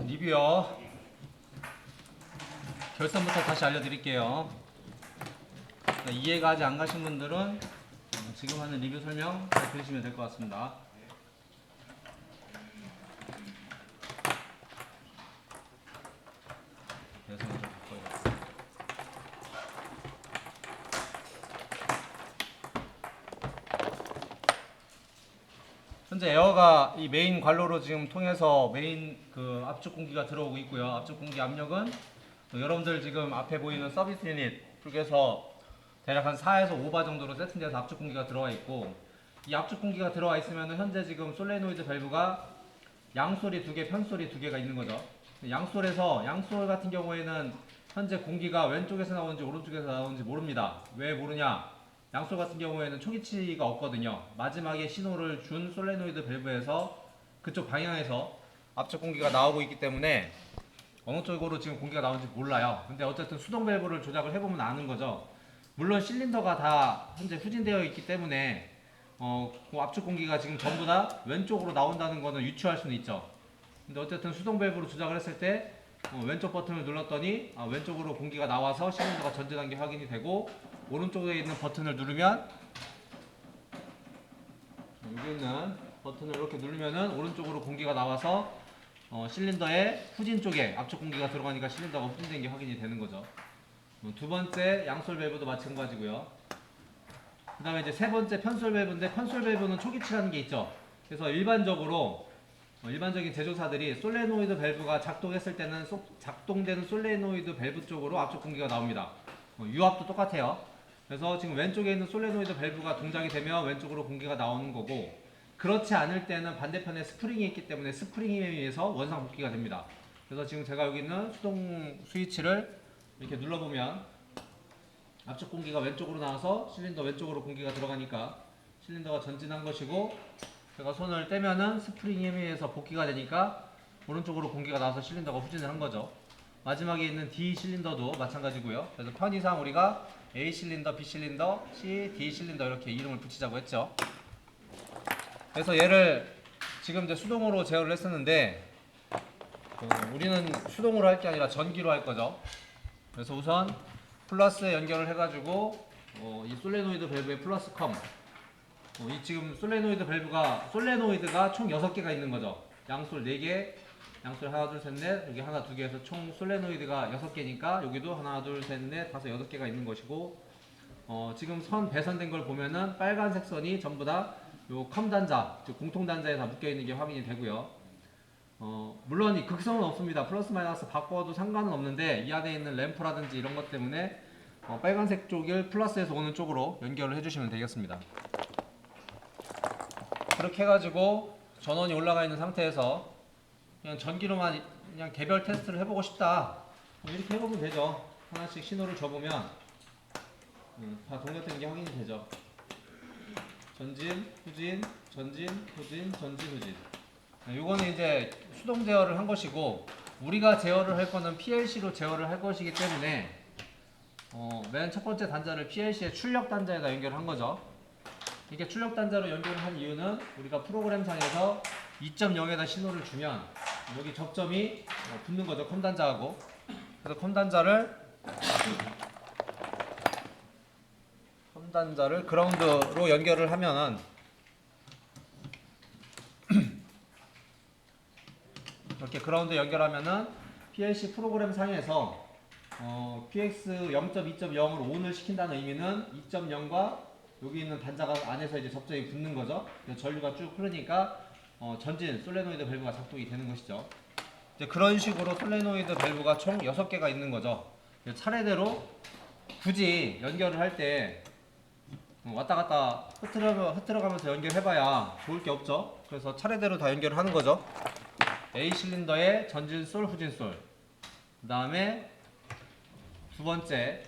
리뷰요. 결선부터 다시 알려드릴게요. 이해가 아직 안 가신 분들은 지금 하는 리뷰 설명 잘 들으시면 될 것 같습니다. 결선을 좀 바꿔야겠습니다. 현재 에어가 이 메인 관로로 지금 통해서 메인 그 압축 공기가 들어오고 있고요. 압축 공기 압력은 여러분들 지금 앞에 보이는 서비스 유닛 쪽에서 대략 한 4에서 5바 정도로 세팅돼서 압축 공기가 들어와 있고, 이 압축 공기가 들어와 있으면 현재 지금 솔레노이드 밸브가 양솔이 2개, 편솔이 2개가 있는 거죠. 양솔 같은 경우에는 현재 공기가 왼쪽에서 나오는지 오른쪽에서 나오는지 모릅니다. 왜 모르냐? 양솔 같은 경우에는 초기치가 없거든요. 마지막에 신호를 준 솔레노이드 밸브에서 그쪽 방향에서 압축 공기가 나오고 있기 때문에 어느 쪽으로 지금 공기가 나오는지 몰라요. 근데 어쨌든 수동 밸브를 조작을 해보면 아는 거죠. 물론 실린더가 다 현재 후진되어 있기 때문에 그 압축 공기가 지금 전부 다 왼쪽으로 나온다는 거는 유추할 수는 있죠. 근데 어쨌든 수동 밸브로 조작을 했을 때 왼쪽 버튼을 눌렀더니 왼쪽으로 공기가 나와서 실린더가 전진한 게 확인이 되고, 오른쪽에 있는 버튼을 누르면, 여기 있는 버튼을 이렇게 누르면은 오른쪽으로 공기가 나와서 실린더의 후진 쪽에 압축 공기가 들어가니까 실린더가 후진된 게 확인이 되는 거죠. 두 번째 양솔 밸브도 마찬가지고요. 그 다음에 이제 세 번째 편솔 밸브인데, 편솔 밸브는 초기치라는 게 있죠. 그래서 일반적인 제조사들이 솔레노이드 밸브가 작동했을 때는 작동되는 솔레노이드 밸브 쪽으로 압축 공기가 나옵니다. 유압도 똑같아요. 그래서 지금 왼쪽에 있는 솔레노이드 밸브가 동작이 되면 왼쪽으로 공기가 나오는 거고, 그렇지 않을 때는 반대편에 스프링이 있기 때문에 스프링에 의해서 원상 복귀가 됩니다. 그래서 지금 제가 여기 있는 수동 스위치를 이렇게 눌러보면 압축 공기가 왼쪽으로 나와서 실린더 왼쪽으로 공기가 들어가니까 실린더가 전진한 것이고, 제가 손을 떼면은 스프링에 의해서 복귀가 되니까 오른쪽으로 공기가 나와서 실린더가 후진을 한 거죠. 마지막에 있는 D 실린더도 마찬가지고요. 그래서 편의상 우리가 A 실린더, B 실린더, C, D 실린더 이렇게 이름을 붙이자고 했죠. 그래서 얘를 지금 이제 수동으로 제어를 했었는데, 우리는 수동으로 할 게 아니라 전기로 할 거죠. 그래서 우선 플러스에 연결을 해가지고 이 솔레노이드 밸브의 플러스 컴, 이 지금 솔레노이드가 총 6개가 있는 거죠. 양솔 4개, 양솔 하나 둘 셋 넷, 여기 하나 두 개 해서 총 솔레노이드가 6개니까 여기도 하나 둘 셋 넷 다섯 8개가 있는 것이고, 지금 선 배선된 걸 보면은 빨간색 선이 전부 다 요 컴 단자, 즉 공통 단자에 다 묶여 있는 게 확인이 되고요. 물론 이 극성은 없습니다. 플러스 마이너스 바꿔도 상관은 없는데, 이 안에 있는 램프라든지 이런 것 때문에 빨간색 쪽을 플러스에서 오는 쪽으로 연결을 해주시면 되겠습니다. 그렇게 해가지고 전원이 올라가 있는 상태에서 그냥 전기로만 그냥 개별 테스트를 해보고 싶다, 이렇게 해보면 되죠. 하나씩 신호를 줘보면 다 동작되는 게 확인이 되죠. 전진, 후진, 전진, 후진, 전진, 후진. 요거는 이제 수동 제어를 한 것이고, 우리가 제어를 할 거는 PLC로 제어를 할 것이기 때문에 맨 첫 번째 단자를 PLC의 출력 단자에다 연결을 한 거죠. 이게 출력 단자로 연결을 한 이유는 우리가 프로그램상에서 2.0에다 신호를 주면 여기 접점이 붙는 거죠. 컴 단자하고. 그래서 컴 단자를 그라운드로 연결을 하면은 이렇게 그라운드 연결하면은 PLC 프로그램 상에서 PX 0.2.0으로 ON을 시킨다는 의미는 2.0과 여기 있는 단자가 안에서 이제 접점이 붙는 거죠. 그래서 전류가 쭉 흐르니까 전진 솔레노이드 밸브가 작동이 되는 것이죠. 이제 그런 식으로 솔레노이드 밸브가 총 6개가 있는 거죠. 차례대로 굳이 연결을 할 때 왔다 갔다 흐트러가면서 연결해봐야 좋을 게 없죠. 그래서 차례대로 다 연결을 하는 거죠. A 실린더의 전진솔, 후진솔, 그 다음에 두 번째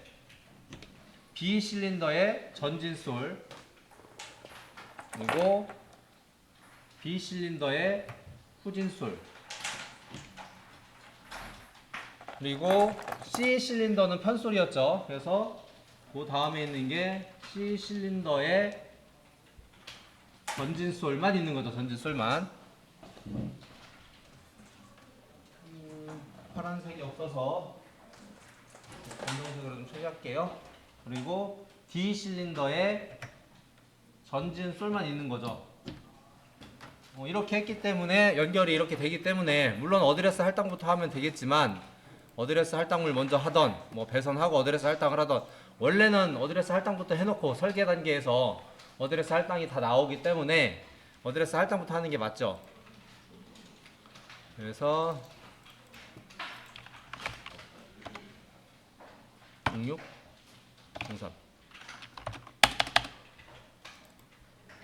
B 실린더의 전진솔, 그리고 B 실린더의 후진솔, 그리고 C 실린더는 편솔이었죠. 그래서 그 다음에 있는 게 C 실린더의 전진솔만 있는 거죠. 전진솔만. 파란색이 없어서 검정색으로 좀 처리할게요. 그리고 D 실린더에 전진 솔만 있는 거죠. 이렇게 했기 때문에 연결이 이렇게 되기 때문에 물론 어드레스 할당부터 하면 되겠지만 어드레스 할당을 먼저 하던 뭐 배선하고 어드레스 할당을 하던 원래는 어드레스 할당부터 해놓고 설계 단계에서 어드레스 할당이 다 나오기 때문에 어드레스 할당부터 하는 게 맞죠. 그래서 06 03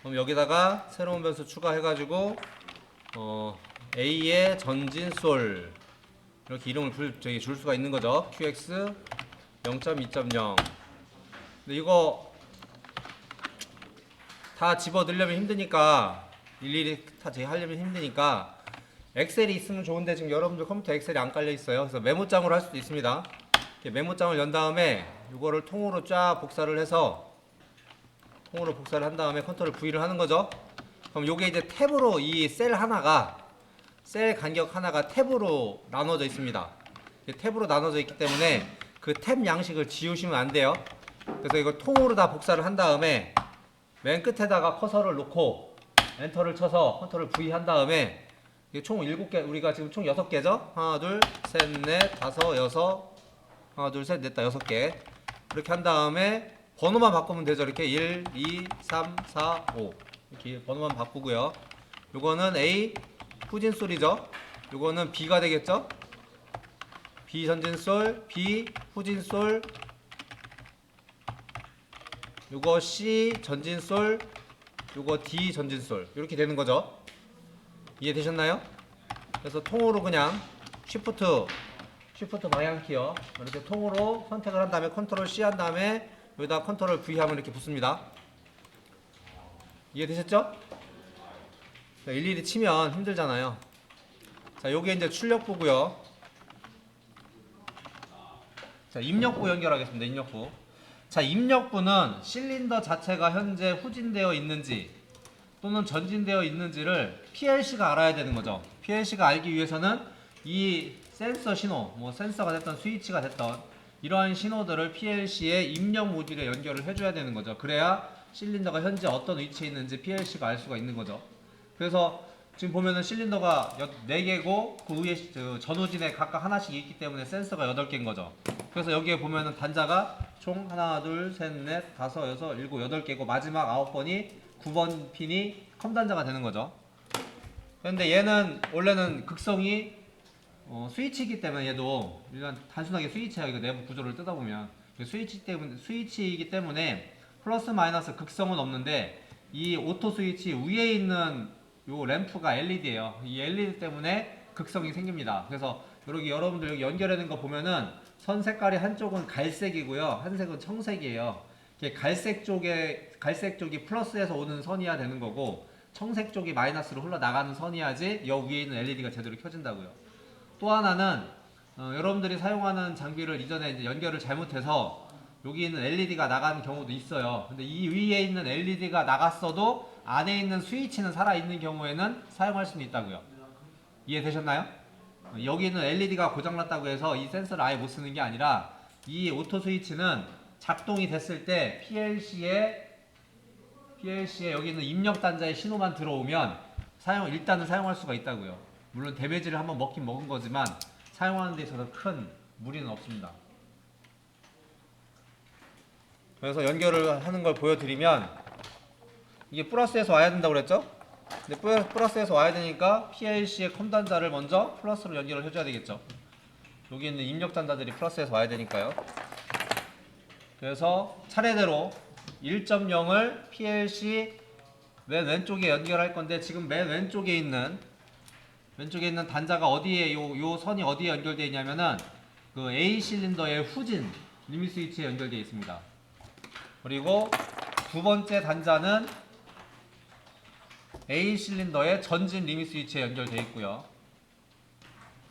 그럼 여기다가 새로운 변수 추가해가지고 A의 전진 솔 이렇게 이름을 줄 수가 있는 거죠. QX 0.2.0. 근데 이거 다 집어 넣으려면 힘드니까 일일이 다 하려면 힘드니까 엑셀이 있으면 좋은데 지금 여러분들 컴퓨터 엑셀이 안 깔려 있어요. 그래서 메모장으로 할 수도 있습니다. 이렇게 메모장을 연 다음에 이거를 통으로 쫙 복사를 해서 통으로 복사를 한 다음에 컨트롤 V를 하는 거죠. 그럼 요게 이제 탭으로 이 셀 간격 하나가 탭으로 나눠져 있습니다. 탭으로 나눠져 있기 때문에 그 탭 양식을 지우시면 안 돼요. 그래서 이걸 통으로 다 복사를 한 다음에 맨 끝에다가 커서를 놓고 엔터를 쳐서 컨트롤 V 한 다음에 이게 총 7개, 우리가 지금 총 6개죠? 하나, 둘, 셋, 넷, 다섯, 여섯, 하나, 둘, 셋, 넷, 다 6개. 그렇게 한 다음에 번호만 바꾸면 되죠. 이렇게 1, 2, 3, 4, 5 이렇게 번호만 바꾸고요. 요거는 A 후진솔이죠. 요거는 B가 되겠죠. B 전진솔, B 후진솔, 요거 C 전진솔, 요거 D 전진솔 이렇게 되는 거죠. 이해되셨나요? 그래서 통으로 그냥 쉬프트 방향키요 이렇게 통으로 선택을 한 다음에 컨트롤 C 한 다음에 여기다 컨트롤 V 하면 이렇게 붙습니다. 이해되셨죠? 일일이 치면 힘들잖아요. 자, 요게 이제 출력부고요. 자, 입력부 연결하겠습니다. 입력부. 자, 입력부는 실린더 자체가 현재 후진되어 있는지 또는 전진되어 있는지를 PLC가 알아야 되는 거죠. PLC가 알기 위해서는 이 센서 신호, 뭐 센서가 됐던 스위치가 됐던 이러한 신호들을 PLC에 입력 모듈에 연결을 해줘야 되는 거죠. 그래야 실린더가 현재 어떤 위치에 있는지 PLC가 알 수가 있는 거죠. 그래서 지금 보면은 실린더가 4개고 그 위에 전후진에 각각 하나씩 있기 때문에 센서가 8개인 거죠. 그래서 여기에 보면은 단자가 총 하나, 둘, 셋, 넷, 다섯, 여섯, 일곱, 8개고 마지막 9번이 9번 핀이 컴 단자가 되는 거죠. 그런데 얘는 원래는 극성이 스위치이기 때문에 얘도 일단 단순하게 스위치야. 이거 내부 구조를 뜯어보면 스위치이기 때문에 플러스 마이너스 극성은 없는데 이 오토 스위치 위에 있는 요 램프가 LED예요. 이 LED 때문에 극성이 생깁니다. 그래서 여러분들 여기 연결하는 거 보면은 선 색깔이 한쪽은 갈색이고요, 한색은 청색이에요. 갈색 쪽이 플러스에서 오는 선이야 되는 거고 청색 쪽이 마이너스로 흘러나가는 선이야지 여 위에 있는 LED가 제대로 켜진다고요. 또 하나는 여러분들이 사용하는 장비를 이전에 이제 연결을 잘못해서 여기 있는 LED가 나가는 경우도 있어요. 근데 이 위에 있는 LED가 나갔어도 안에 있는 스위치는 살아있는 경우에는 사용할 수는 있다고요. 이해되셨나요? 여기 있는 LED가 고장났다고 해서 이 센서를 아예 못 쓰는 게 아니라 이 오토 스위치는 작동이 됐을 때 PLC에 여기 있는 입력 단자의 신호만 들어오면 일단은 사용할 수가 있다고요. 물론 데미지를 한번 먹긴 먹은 거지만 사용하는 데 있어서 큰 무리는 없습니다. 그래서 연결을 하는 걸 보여드리면 이게 플러스에서 와야 된다고 그랬죠? 근데 플러스에서 와야 되니까 PLC의 컴 단자를 먼저 플러스로 연결을 해줘야 되겠죠. 여기 있는 입력 단자들이 플러스에서 와야 되니까요. 그래서 차례대로 1.0을 PLC 맨 왼쪽에 연결할 건데 지금 맨 왼쪽에 있는 단자가 어디에 요 선이 어디에 연결되어 있냐면은 그 A 실린더의 후진 리밋 스위치에 연결되어 있습니다. 그리고 두 번째 단자는 A 실린더의 전진 리밋 스위치에 연결되어 있고요.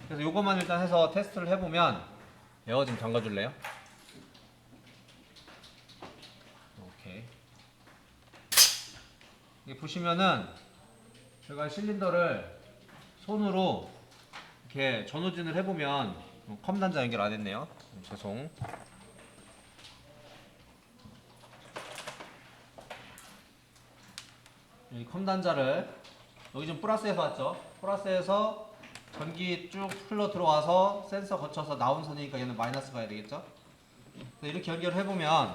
그래서 요것만 일단 해서 테스트를 해보면 에어 좀 잠가줄래요? 오케이. 이게 보시면은 제가 실린더를 손으로 이렇게 전후진을 해보면 컴 단자 연결 안 했네요. 죄송. 이 컴 단자를 여기 지금 플러스에서 왔죠. 플러스에서 전기 쭉 흘러 들어와서 센서 거쳐서 나온 선이니까 얘는 마이너스 가야 되겠죠. 이렇게 연결을 해보면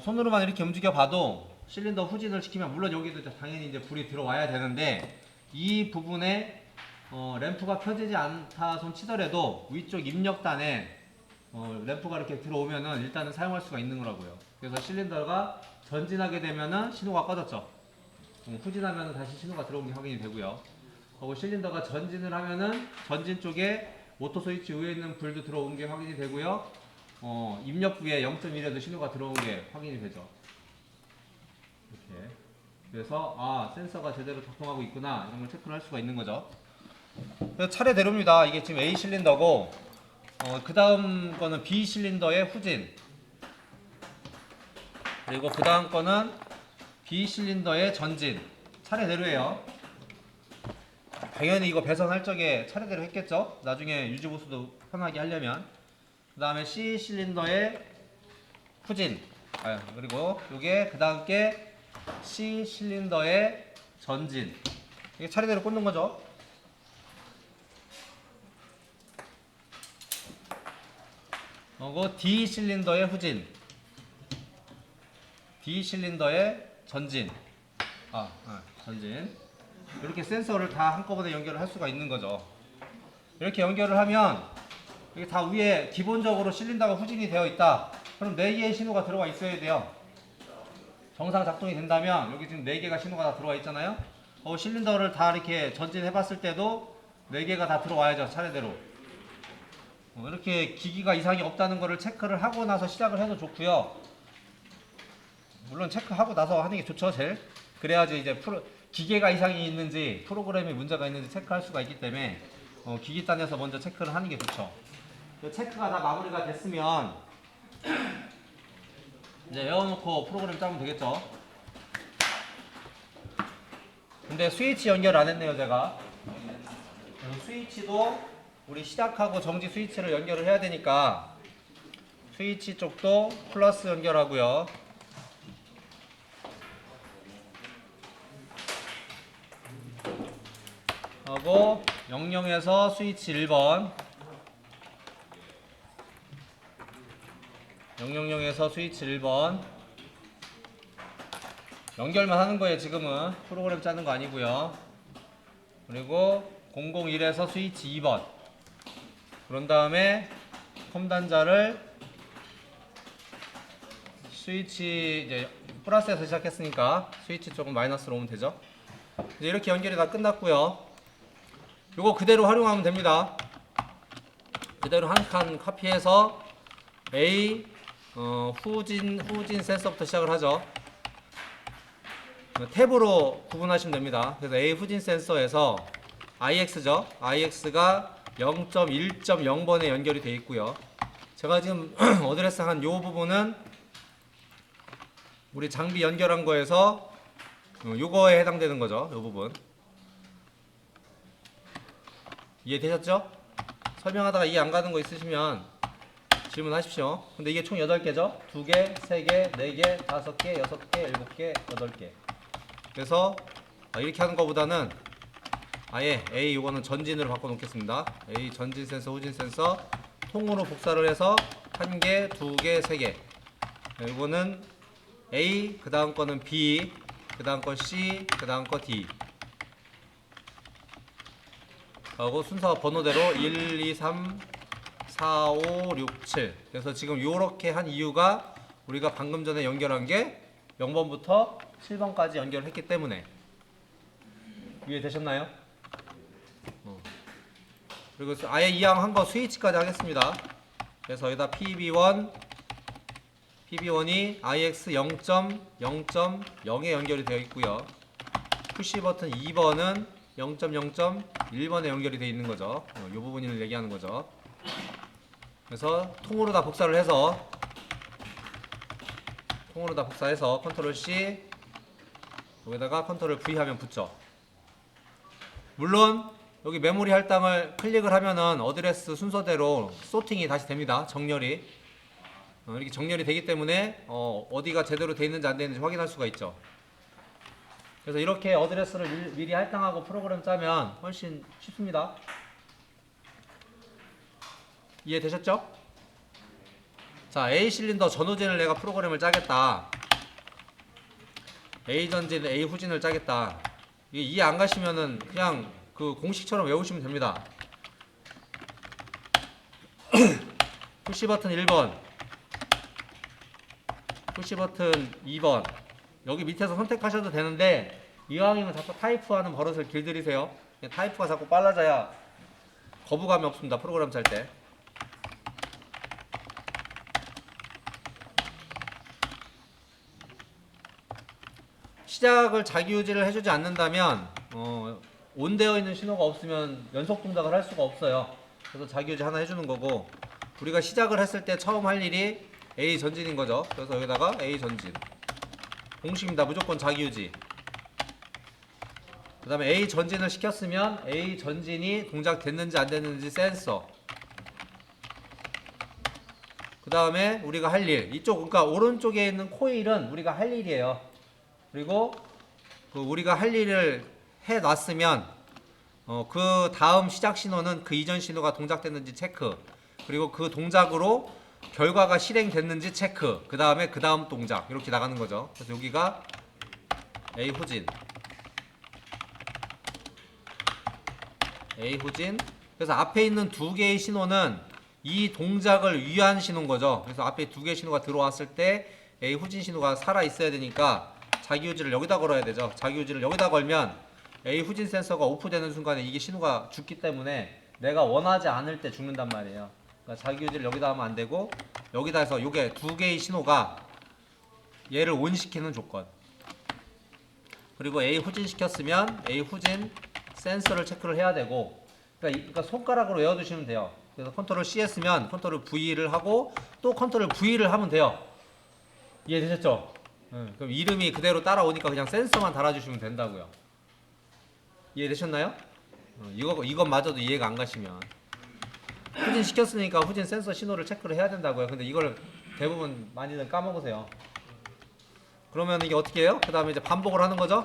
손으로만 이렇게 움직여 봐도 실린더 후진을 시키면 물론 여기도 당연히 이제 불이 들어와야 되는데 이 부분에 램프가 켜지지 않다 손 치더라도 위쪽 입력단에 램프가 이렇게 들어오면은 일단은 사용할 수가 있는 거라고요. 그래서 실린더가 전진하게 되면은 신호가 꺼졌죠. 후진하면 다시 신호가 들어온 게 확인이 되고요. 그리고 실린더가 전진을 하면은 전진 쪽에 오토 스위치 위에 있는 불도 들어온 게 확인이 되고요. 입력부에 0.1에도 신호가 들어온 게 확인이 되죠. 이렇게. 그래서 센서가 제대로 작동하고 있구나 이런 걸 체크를 할 수가 있는 거죠. 그래서 차례대로입니다. 이게 지금 A 실린더고 그 다음 거는 B 실린더의 후진, 그리고 그 다음 거는 B 실린더의 전진. 차례대로예요. 당연히 이거 배선할 적에 차례대로 했겠죠. 나중에 유지보수도 편하게 하려면. 그 다음에 C 실린더의 후진, 그리고 요게 그 다음 게 C 실린더의 전진. 이게 차례대로 꽂는 거죠. 그리고 D 실린더의 후진, D 실린더의 전진. 전진. 이렇게 센서를 다 한꺼번에 연결을 할 수가 있는 거죠. 이렇게 연결을 하면 이게 다 위에 기본적으로 실린더가 후진이 되어 있다. 그럼 4개의 신호가 들어와 있어야 돼요. 정상 작동이 된다면 여기 지금 4개가 신호가 다 들어와 있잖아요. 실린더를 다 이렇게 전진해 봤을 때도 4개가 다 들어와야죠. 차례대로. 이렇게 기기가 이상이 없다는 것을 체크를 하고 나서 시작을 해도 좋고요. 물론 체크하고 나서 하는 게 좋죠, 제일. 그래야지 이제 기계가 이상이 있는지 프로그램에 문제가 있는지 체크할 수가 있기 때문에 기기 단에서 먼저 체크를 하는 게 좋죠. 체크가 다 마무리가 됐으면 이제 외워놓고 프로그램 짜면 되겠죠. 근데 스위치 연결 안 했네요, 제가. 스위치도 우리 시작하고 정지 스위치를 연결을 해야 되니까 스위치 쪽도 플러스 연결하고요. 하고 00에서 스위치 1번, 000에서 스위치 1번 연결만 하는 거예요. 지금은 프로그램 짜는 거 아니고요. 그리고 001에서 스위치 2번, 그런 다음에 컴 단자를 스위치 이제 플러스에서 시작했으니까 스위치 쪽은 마이너스로 오면 되죠. 이제 이렇게 연결이 다 끝났고요. 요거 그대로 활용하면 됩니다. 그대로 한 칸 카피해서 A 후진 센서부터 시작을 하죠. 탭으로 구분하시면 됩니다. 그래서 A 후진 센서에서 IX죠. IX가 0.1.0번에 연결이 되어 있고요. 제가 지금 어드레스 한 요 부분은 우리 장비 연결한 거에서 요거에 해당되는 거죠. 요 부분. 이해되셨죠? 설명하다가 이해 안 가는 거 있으시면 질문하십시오. 근데 이게 총 8개죠? 2개, 3개, 4개, 5개, 6개, 7개, 8개. 그래서 이렇게 하는 것보다는 아예 A 요거는 전진으로 바꿔 놓겠습니다. A 전진 센서, 후진 센서 통으로 복사를 해서 1개, 2개, 3개. 요거는 A, 그 다음 거는 B, 그 다음 거 C, 그 다음 거 D. 하고 순서 번호대로 1, 2, 3, 4, 5, 6, 7. 그래서 지금 요렇게 한 이유가 우리가 방금 전에 연결한 게 0번부터 7번까지 연결했기 때문에. 이해되셨나요? 그리고 아예 이왕 한 거 스위치까지 하겠습니다. 그래서 여기다 PB1이 IX 0.0.0에 연결이 되어 있고요. 푸시 버튼 2번은 0.0.1번에 연결이 되어 있는 거죠. 이 부분을 얘기하는 거죠. 그래서 통으로 다 복사를 해서 컨트롤 C 여기다가 컨트롤 V 하면 붙죠. 물론 여기 메모리 할당을 클릭을 하면은 어드레스 순서대로 소팅이 다시 됩니다. 정렬이. 이렇게 정렬이 되기 때문에 어디가 제대로 돼 있는지 안 돼 있는지 확인할 수가 있죠. 그래서 이렇게 어드레스를 미리 할당하고 프로그램 짜면 훨씬 쉽습니다. 이해되셨죠? 자, A 실린더 전후진을 내가 프로그램을 짜겠다. A 전진, A 후진을 짜겠다. 이해 안 가시면은 그냥 그 공식처럼 외우시면 됩니다. 푸시 버튼 1번, 푸시 버튼 2번. 여기 밑에서 선택하셔도 되는데 이왕이면 자꾸 타이프하는 버릇을 길들이세요. 타이프가 자꾸 빨라져야 거부감이 없습니다. 프로그램 짤 때. 시작을 자기유지를 해주지 않는다면 온되어 있는 신호가 없으면 연속 동작을 할 수가 없어요. 그래서 자기유지 하나 해주는 거고, 우리가 시작을 했을 때 처음 할 일이 A 전진인 거죠. 그래서 여기다가 A 전진 공식입니다. 무조건 자기유지. 그 다음에 A 전진을 시켰으면 A 전진이 동작됐는지 안 됐는지 센서. 그 다음에 우리가 할 일, 이쪽 그러니까 오른쪽에 있는 코일은 우리가 할 일이에요. 그리고 그 우리가 할 일을 해놨으면 그 다음 시작 신호는 그 이전 신호가 동작됐는지 체크, 그리고 그 동작으로 결과가 실행됐는지 체크, 그 다음에 그 다음 동작 이렇게 나가는 거죠. 그래서 여기가 A 후진, A 후진. 그래서 앞에 있는 두 개의 신호는 이 동작을 위한 신호인 거죠. 그래서 앞에 두 개의 신호가 들어왔을 때 A 후진 신호가 살아 있어야 되니까 자기유지를 여기다 걸어야 되죠. 자기유지를 여기다 걸면 A 후진 센서가 오프되는 순간에 이게 신호가 죽기 때문에 내가 원하지 않을 때 죽는단 말이에요. 그러니까 자기유지를 여기다 하면 안 되고 여기다 해서 요게 두 개의 신호가 얘를 온 시키는 조건. 그리고 A 후진 시켰으면 A 후진 센서를 체크를 해야 되고, 그러니까 손가락으로 외워두시면 돼요. 그래서 컨트롤 C 했으면 컨트롤 V를 하고 또 컨트롤 V를 하면 돼요. 이해되셨죠? 그럼 이름이 그대로 따라오니까 그냥 센서만 달아주시면 된다고요. 이해되셨나요? 이것마저도 이해가 안 가시면 후진 시켰으니까 후진 센서 신호를 체크를 해야 된다고요. 근데 이걸 대부분 많이들 까먹으세요. 그러면 이게 어떻게 해요? 그 다음에 이제 반복을 하는 거죠.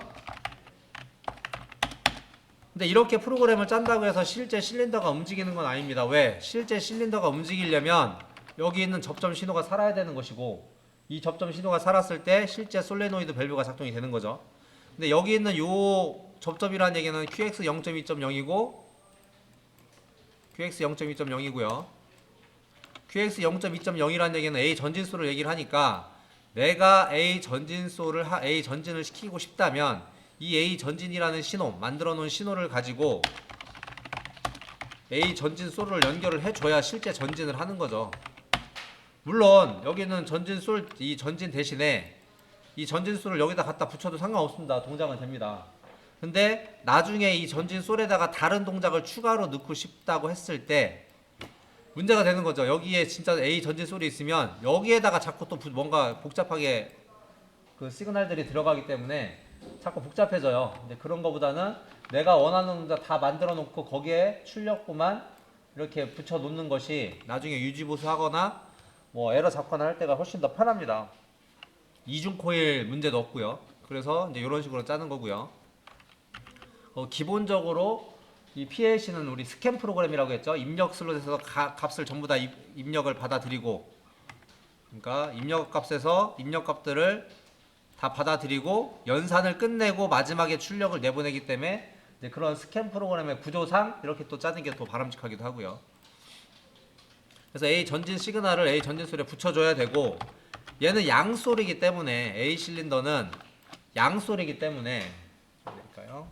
근데 이렇게 프로그램을 짠다고 해서 실제 실린더가 움직이는 건 아닙니다. 왜? 실제 실린더가 움직이려면 여기 있는 접점 신호가 살아야 되는 것이고, 이 접점 신호가 살았을 때 실제 솔레노이드 밸브가 작동이 되는 거죠. 근데 여기 있는 요 접점이라는 얘기는 QX 0.2.0이고 QX 0.2.0이고요. QX 0.2.0이라는 얘기는 A 전진수를 얘기를 하니까 내가 A 전진을 시키고 싶다면 이 A 전진이라는 신호, 만들어 놓은 신호를 가지고 A 전진소를 연결을 해줘야 실제 전진을 하는 거죠. 물론 여기는 이 전진 대신에 이 전진소를 여기다 갖다 붙여도 상관없습니다. 동작은 됩니다. 근데 나중에 이 전진솔에다가 다른 동작을 추가로 넣고 싶다고 했을 때 문제가 되는 거죠. 여기에 진짜 A 전진솔이 있으면 여기에다가 자꾸 또 뭔가 복잡하게 그 시그널들이 들어가기 때문에 자꾸 복잡해져요. 근데 그런 거보다는 내가 원하는 동작 다 만들어 놓고 거기에 출력부만 이렇게 붙여 놓는 것이 나중에 유지보수 하거나 뭐 에러 잡거나 할 때가 훨씬 더 편합니다. 이중 코일 문제도 없고요. 그래서 이제 이런 식으로 짜는 거고요. 기본적으로 이 PLC는 우리 스캔 프로그램이라고 했죠. 입력 슬롯에서 값을 전부 다 입력을 받아들이고, 그러니까 입력 값에서 입력 값들을 다 받아들이고 연산을 끝내고 마지막에 출력을 내보내기 때문에 이제 그런 스캔 프로그램의 구조상 이렇게 또 짜는 게 더 바람직하기도 하고요. 그래서 A 전진 시그널을 A 전진솔에 붙여줘야 되고, 얘는 양솔이기 때문에 A 실린더는 양솔이기 때문에 될까요?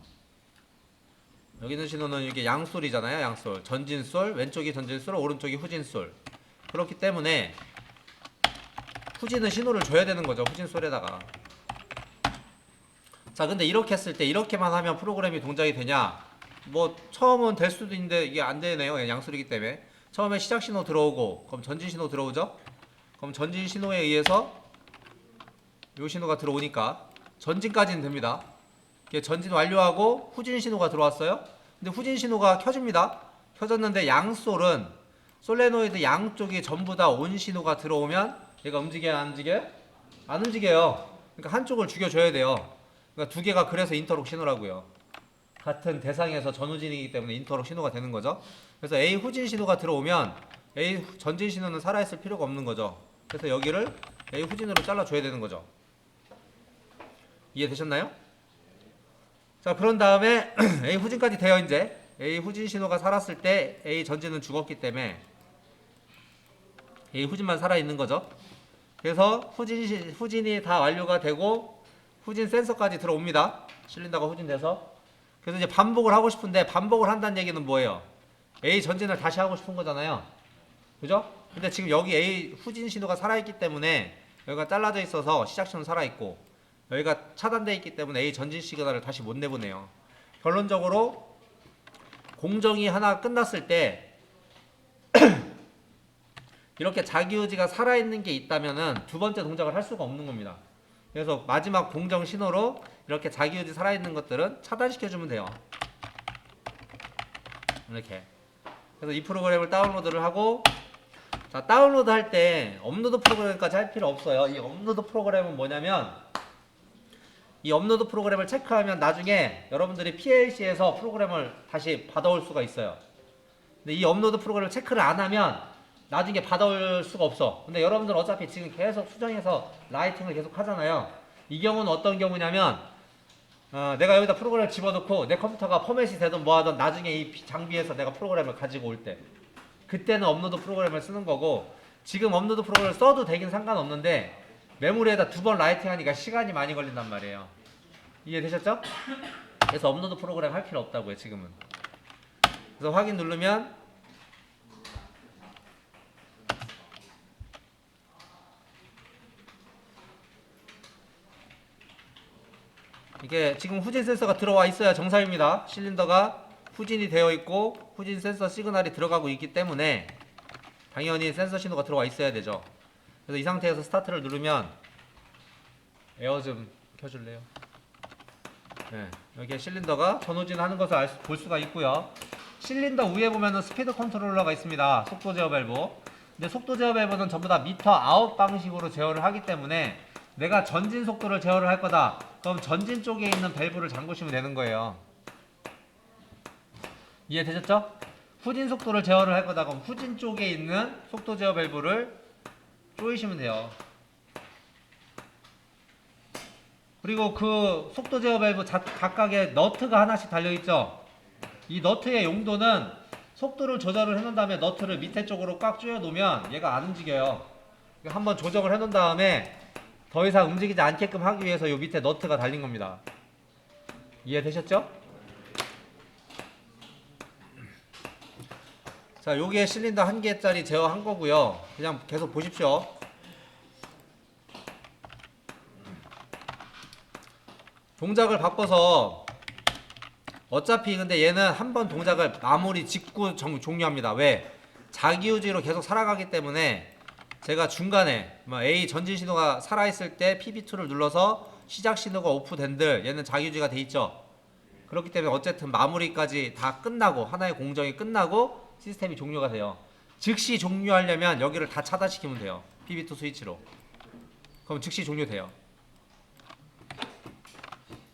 여기 있는 신호는 이게 양솔이잖아요. 양솔. 전진솔, 왼쪽이 전진솔, 오른쪽이 후진솔. 그렇기 때문에 후진은 신호를 줘야 되는 거죠. 후진솔에다가. 자, 근데 이렇게 했을 때 이렇게만 하면 프로그램이 동작이 되냐? 뭐 처음은 될 수도 있는데 이게 안 되네요. 양솔이기 때문에. 처음에 시작 신호 들어오고, 그럼 전진 신호 들어오죠? 그럼 전진 신호에 의해서 요 신호가 들어오니까 전진까지는 됩니다. 전진 완료하고 후진 신호가 들어왔어요. 근데 후진 신호가 켜집니다. 켜졌는데 양솔은 솔레노이드 양쪽이 전부 다 온 신호가 들어오면 얘가 움직여요, 안 움직여요? 안 움직여요. 그러니까 한쪽을 죽여줘야 돼요. 그러니까 두 개가 그래서 인터록 신호라고요. 같은 대상에서 전후진이기 때문에 인터록 신호가 되는 거죠. 그래서 A 후진 신호가 들어오면 A 전진 신호는 살아있을 필요가 없는 거죠. 그래서 여기를 A 후진으로 잘라줘야 되는 거죠. 이해되셨나요? 자, 그런 다음에 A 후진까지 돼요. 이제 A 후진 신호가 살았을 때 A 전진은 죽었기 때문에 A 후진만 살아있는 거죠. 그래서 후진이 다 완료가 되고 후진 센서까지 들어옵니다. 실린더가 후진돼서. 그래서 이제 반복을 하고 싶은데 반복을 한다는 얘기는 뭐예요? A 전진을 다시 하고 싶은 거잖아요. 그죠? 근데 지금 여기 A 후진 신호가 살아있기 때문에 여기가 잘라져 있어서 시작 신호는 살아있고 여기가 차단되어 있기 때문에 A 전진 시그널을 다시 못 내보내요. 결론적으로 공정이 하나 끝났을 때 이렇게 자기유지가 살아있는 게 있다면은 두 번째 동작을 할 수가 없는 겁니다. 그래서 마지막 공정 신호로 이렇게 자기유지 살아있는 것들은 차단시켜주면 돼요. 이렇게. 그래서 이 프로그램을 다운로드를 하고, 자, 다운로드 할 때 업로드 프로그램까지 할 필요 없어요. 이 업로드 프로그램은 뭐냐면, 이 업로드 프로그램을 체크하면 나중에 여러분들이 PLC에서 프로그램을 다시 받아올 수가 있어요. 근데 이 업로드 프로그램을 체크를 안 하면 나중에 받아올 수가 없어. 근데 여러분들 어차피 지금 계속 수정해서 라이팅을 계속 하잖아요. 이 경우는 어떤 경우냐면 내가 여기다 프로그램을 집어넣고 내 컴퓨터가 포맷이 되든 뭐하든 나중에 이 장비에서 내가 프로그램을 가지고 올 때 그때는 업로드 프로그램을 쓰는 거고, 지금 업로드 프로그램을 써도 되긴 상관없는데 메모리에다 두 번 라이팅 하니까 시간이 많이 걸린단 말이에요. 이해되셨죠? 그래서 업로드 프로그램 할 필요 없다고요, 지금은. 그래서 확인 누르면 이게 지금 후진 센서가 들어와 있어야 정상입니다. 실린더가 후진이 되어 있고 후진 센서 시그널이 들어가고 있기 때문에 당연히 센서 신호가 들어와 있어야 되죠. 그래서 이 상태에서 스타트를 누르면 에어 좀 켜줄래요? 네, 여기에 실린더가 전후진 하는 것을 볼 수가 있고요. 실린더 위에 보면은 스피드 컨트롤러가 있습니다. 속도 제어 밸브. 근데 속도 제어 밸브는 전부 다 미터 아웃 방식으로 제어를 하기 때문에 내가 전진 속도를 제어를 할 거다. 그럼 전진 쪽에 있는 밸브를 잠그시면 되는 거예요. 이해되셨죠? 후진 속도를 제어를 할 거다. 그럼 후진 쪽에 있는 속도 제어 밸브를 조이시면 돼요. 그리고 그 속도 제어 밸브 각각에 너트가 하나씩 달려있죠. 이 너트의 용도는 속도를 조절을 해놓은 다음에 너트를 밑에 쪽으로 꽉 조여 놓으면 얘가 안 움직여요. 한번 조정을 해놓은 다음에 더 이상 움직이지 않게끔 하기 위해서 요 밑에 너트가 달린 겁니다. 이해되셨죠? 자, 요게 실린더 한 개짜리 제어한 거고요. 그냥 계속 보십시오. 동작을 바꿔서 어차피 근데 얘는 한 번 동작을 마무리 짓고 종료합니다. 왜? 자기유지로 계속 살아가기 때문에 제가 중간에 A 전진 신호가 살아있을 때 PB2를 눌러서 시작 신호가 오프된들 얘는 자기유지가 돼 있죠. 그렇기 때문에 어쨌든 마무리까지 다 끝나고 하나의 공정이 끝나고 시스템이 종료가 돼요. 즉시 종료하려면 여기를 다 차단시키면 돼요. PB2 스위치로. 그럼 즉시 종료돼요.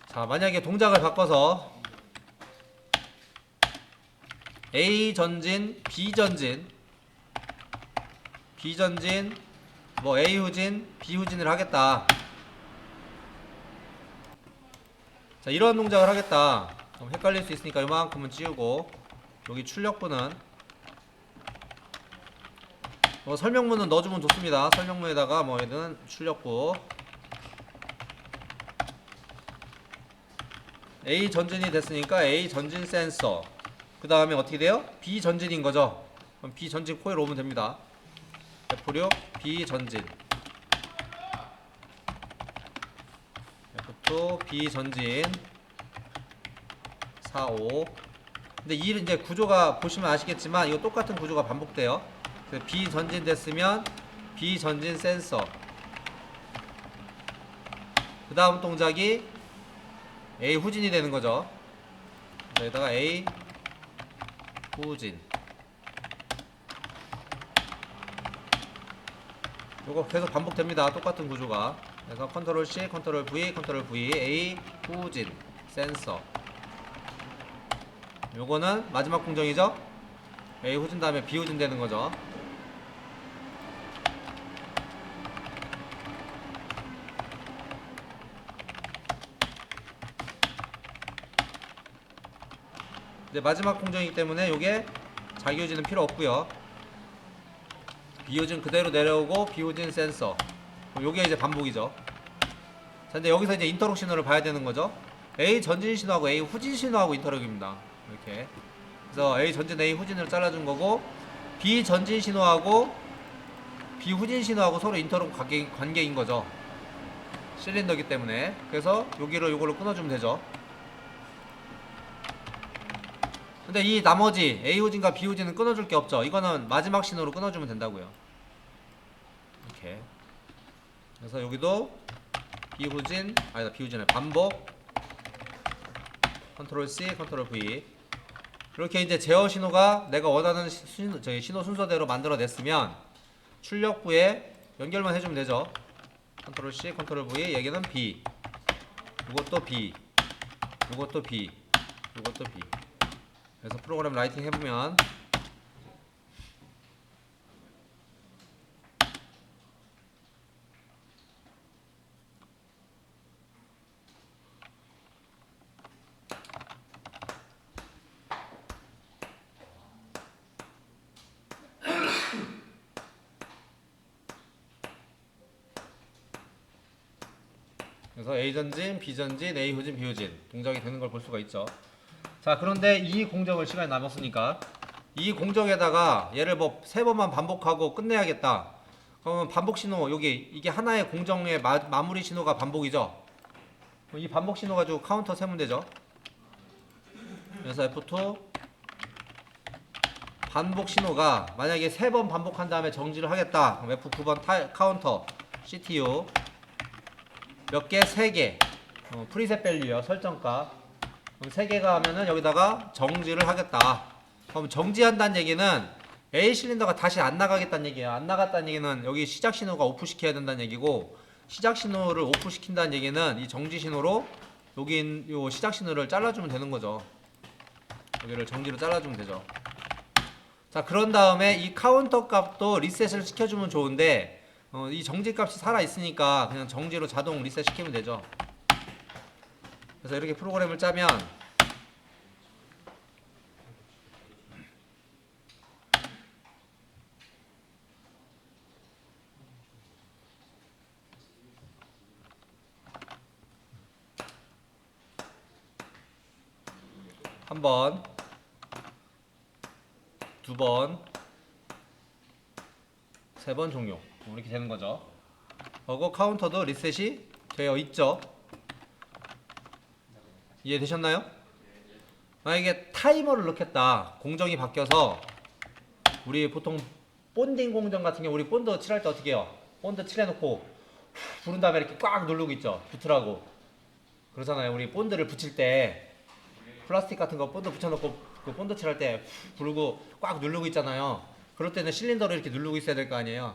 자, 만약에 동작을 바꿔서 A 전진, B 전진, B 전진, 뭐 A 후진, B 후진을 하겠다. 자, 이런 동작을 하겠다. 그럼 헷갈릴 수 있으니까 이만큼은 지우고 여기 출력부는 설명문은 넣어주면 좋습니다. 설명문에다가 뭐 얘는 출력부 A 전진이 됐으니까 A 전진 센서, 그 다음에 어떻게 돼요? B 전진인 거죠. 그럼 B 전진 코일 오면 됩니다. F6 B 전진, F2 B 전진 45. 근데 이 이제 구조가 보시면 아시겠지만 이거 똑같은 구조가 반복돼요. 그래서 B 전진 됐으면 B 전진 센서, 그 다음 동작이 A 후진이 되는 거죠. 여기다가 A 후진. 요거 계속 반복됩니다. 똑같은 구조가. 그래서 컨트롤 C, 컨트롤 V, 컨트롤 V, A, 후진, 센서. 요거는 마지막 공정이죠? A 후진 다음에 B 후진 되는 거죠. 이제 마지막 공정이기 때문에 요게 자기 후진은 필요 없고요. B 후진 그대로 내려오고 B 후진 센서. 그럼 요게 이제 반복이죠. 자, 근데 여기서 이제 인터록 신호를 봐야 되는 거죠. A 전진 신호하고 A 후진 신호하고 인터록입니다. 이렇게. 그래서 A 전진 A 후진을 잘라준 거고, B 전진 신호하고 B 후진 신호하고 서로 인터록 관계인 거죠. 실린더기 때문에. 그래서 여기를 요걸로 끊어주면 되죠. 근데 이 나머지 A 후진과 B 후진은 끊어줄 게 없죠. 이거는 마지막 신호로 끊어주면 된다고요. 이렇게. 그래서 여기도 B 후진, 아니다, B 후진은 반복, 컨트롤 C, 컨트롤 V. 이렇게 이제 제어 신호가 내가 원하는 신호 순서대로 만들어냈으면 출력부에 연결만 해주면 되죠. 컨트롤 C, 컨트롤 V, 여기는 B, 이것도 B, 이것도 B, 이것도 B. 그래서 프로그램 라이팅 해보면 그래서 A 전진, B 전진, A 후진, B 후진 동작이 되는 걸 볼 수가 있죠. 자, 그런데 이 공정을 시간이 남았으니까 이 공정에다가 얘를 뭐 3번만 반복하고 끝내야겠다. 그러면 반복 신호, 여기 이게 하나의 공정의 마무리 신호가 반복이죠. 이 반복 신호 가지고 카운터 세면 되죠. 그래서 F2 반복 신호가 만약에 3번 반복한 다음에 정지를 하겠다. 그럼 F9번 카운터 CTU 몇 개? 3개. 프리셋 밸류요. 설정가. 그럼 3개가 하면은 여기다가 정지를 하겠다. 그럼 정지한다는 얘기는 A 실린더가 다시 안 나가겠다는 얘기예요. 안 나갔다는 얘기는 여기 시작 신호가 오프 시켜야 된다는 얘기고, 시작 신호를 오프 시킨다는 얘기는 이 정지 신호로 여기 요 시작 신호를 잘라주면 되는 거죠. 여기를 정지로 잘라주면 되죠. 자, 그런 다음에 이 카운터 값도 리셋을 시켜주면 좋은데, 이 정지 값이 살아 있으니까 그냥 정지로 자동 리셋 시키면 되죠. 그래서 이렇게 프로그램을 짜면 한 번, 두 번, 3번 종료. 이렇게 되는 거죠. 그리고 카운터도 리셋이 되어 있죠. 이해되셨나요? 만약에 타이머를 넣겠다. 공정이 바뀌어서 우리 보통 본딩 공정 같은 경우 우리 본드 칠할 때 어떻게 해요? 본드 칠해놓고 부른 다음에 이렇게 꽉 누르고 있죠. 붙으라고. 그러잖아요. 우리 본드를 붙일 때 플라스틱 같은 거 본드 붙여놓고 그 본드 칠할 때 부르고 꽉 누르고 있잖아요. 그럴 때는 실린더를 이렇게 누르고 있어야 될 거 아니에요.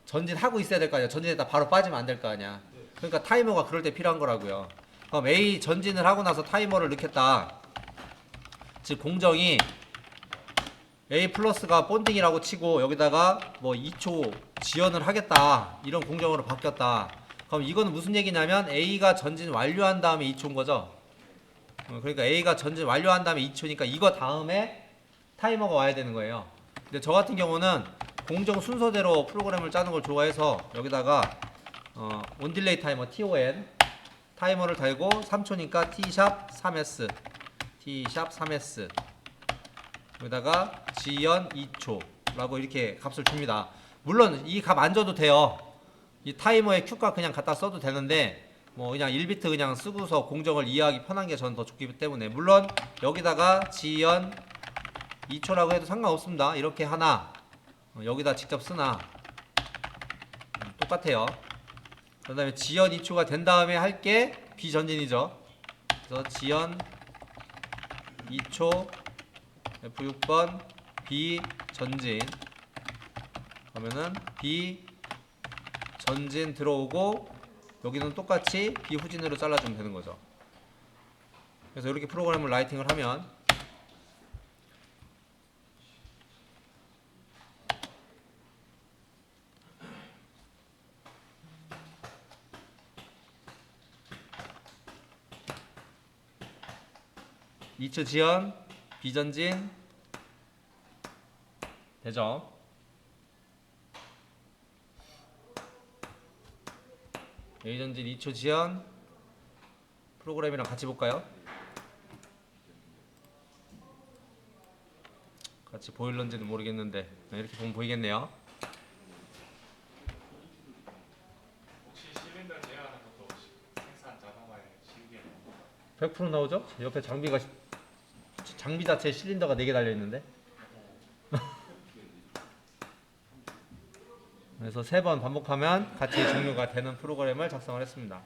전진하고 있어야 될 거 아니야. 전진했다 바로 빠지면 안 될 거 아니야. 그러니까 타이머가 그럴 때 필요한 거라고요. 그럼 A 전진을 하고 나서 타이머를 넣겠다. 즉 공정이 A 플러스가 본딩이라고 치고 여기다가 뭐 2초 지연을 하겠다. 이런 공정으로 바뀌었다. 그럼 이거는 무슨 얘기냐면 A가 전진 완료한 다음에 2초인 거죠. 그러니까 A가 전진 완료한 다음에 2초니까 이거 다음에 타이머가 와야 되는 거예요. 근데 저 같은 경우는 공정 순서대로 프로그램을 짜는 걸 좋아해서 여기다가 온딜레이 타이머 TON 타이머를 달고 3초니까 T샵 3S T샵 3S 여기다가 지연 2초 라고 이렇게 값을 줍니다. 물론 이 값 안 줘도 돼요. 이 타이머에 Q값 그냥 갖다 써도 되는데 뭐 그냥 1비트 그냥 쓰고서 공정을 이해하기 편한 게 저는 더 좋기 때문에, 물론 여기다가 지연 2초라고 해도 상관없습니다. 이렇게 하나 여기다 직접 쓰나 똑같아요. 그 다음에 지연 2초가 된 다음에 할 게 비전진이죠. 그래서 지연 2초 F6번 비전진 하면은 비전진 들어오고 여기는 똑같이 비후진으로 잘라주면 되는 거죠. 그래서 이렇게 프로그램을 라이팅을 하면 이츠 지연 비전진 되죠. A전진 2초 지연 프로그램이랑 같이 볼까요? 같이 보일런지는 모르겠는데 이렇게 보면 보이겠네요. 혹시 실린더 제어하는 것도 생산 자동화에 실기에 100% 나오죠? 옆에 장비 자체에 실린더가 4개 달려 있는데. 그래서 3번 반복하면 같이 종료가 되는 프로그램을 작성을 했습니다.